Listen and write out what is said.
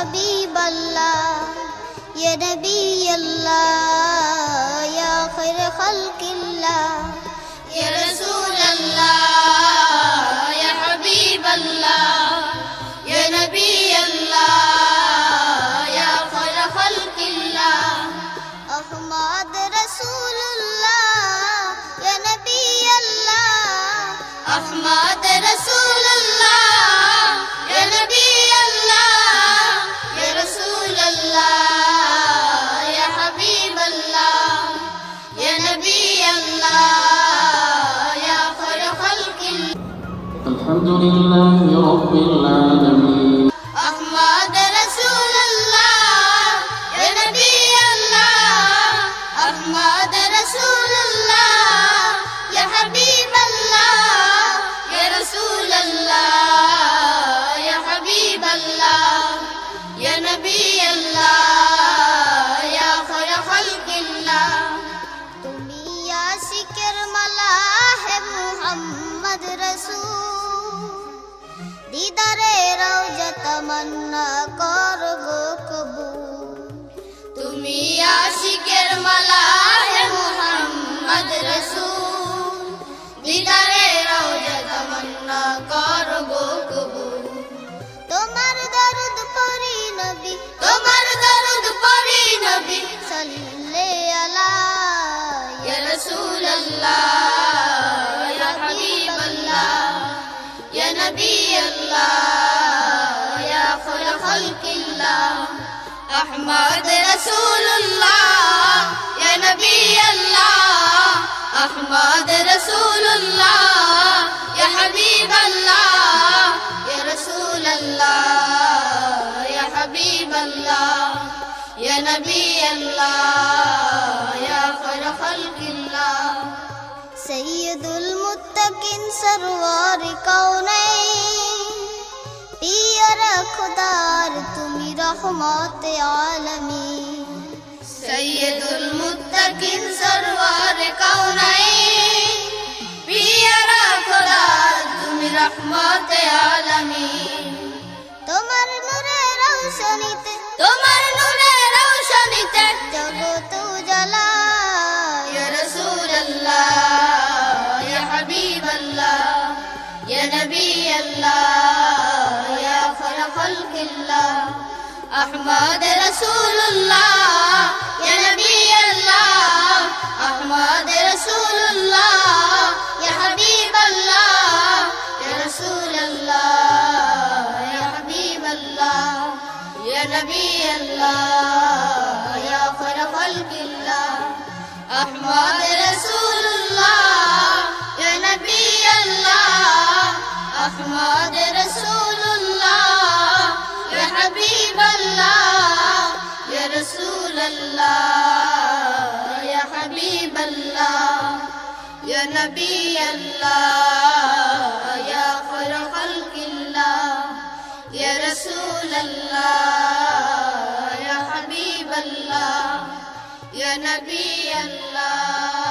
حبيب الله يا نبي الله يا خير خلق الله يا رسول الله يا حبيب الله يا نبي الله يا خير خلق الله أحمد رسول الله يا نبي الله أحمد رسول الله يا نبي الله يا رسول الله يا حبيب الله يا نبي الله يا خير خلق الله الحمد لله رب العالمين أحمد رسول الله يا نبي الله أحمد رسول الله يا حبيب الله يا رسول الله يا حبيب الله يا نبي الله يا خير خلق الله তুমি আশিকের মালা হে মুহাম্মদ রাসূল দিদারে রওজা তামান্না করগো কবুল তুমি আশিকের মালা হে মুহাম্মদ রাসূল দিদারে রওজা তামান্না করবো কবুল তোমার দরুদ পড়ি নবী তোমার দরুদ পড়ি নবী সাল্লে আলা ইয়া রাসূলুল্লাহ ইয়া হাবিবাল্লাহ ইয়া নবিয়াল্লাহ ইয়া খায়র খালকিল্লাহ আহমদ রাসূলুল্লাহ ইয়া নবিয়াল্লাহ আহমদ রাসূলুল্লাহ ইয়া হাবিবাল্লাহ ইয়া রাসূলুল্লাহ ইয়া হাবিবাল্লাহ ইয়া নবিয়াল্লাহ ইয়া খায়র খালকিল্লাহ সৈয়দুল মুত্তাকিন সরওয়ার কাউনাইন পিয়ারা খুদার তুমি রহমতে আলামিন সৈয়দুল মুত্তাকিন সরওয়ার কাউনাইন পিয়ারা খোদা তুমি রহমতে আলামিন তোমার নূরের রৌশনীতে তোমার নূরের রৌশনীতে জগৎ উজালা ইয়া রাসূলুল্লাহ ইয়া হাবিবাল্লাহ ইয়া নবিয়াল্লাহ ইয়া খায়র খালকিল্লাহ আহমদ রাসূলুল্লাহ ইয়া নবিয়াল্লাহ আহমদ রাসূলুল্লাহ ইয়া হাবিবাল্লাহ ইয়া রাসূলুল্লাহ ইয়া হাবিবাল্লাহ ইয়া নবিয়াল্লাহ ইয়া খায়র খালকিল্লাহ আহমদ রাসূলুল্লাহ ইয়া নবিয়াল্লাহ আহমদ রাসূলুল্লাহ ইয়া হাবিবাল্লাহ ইয়া রাসূলুল্লাহ ইয়া হাবিবাল্লাহ ইয়া নবিয়াল্লাহ ইয়া খায়র খালকিল্লাহ ইয়া রাসূলুল্লাহ ইয়া হাবিবাল্লাহ ইয়া নবিয়াল্লাহ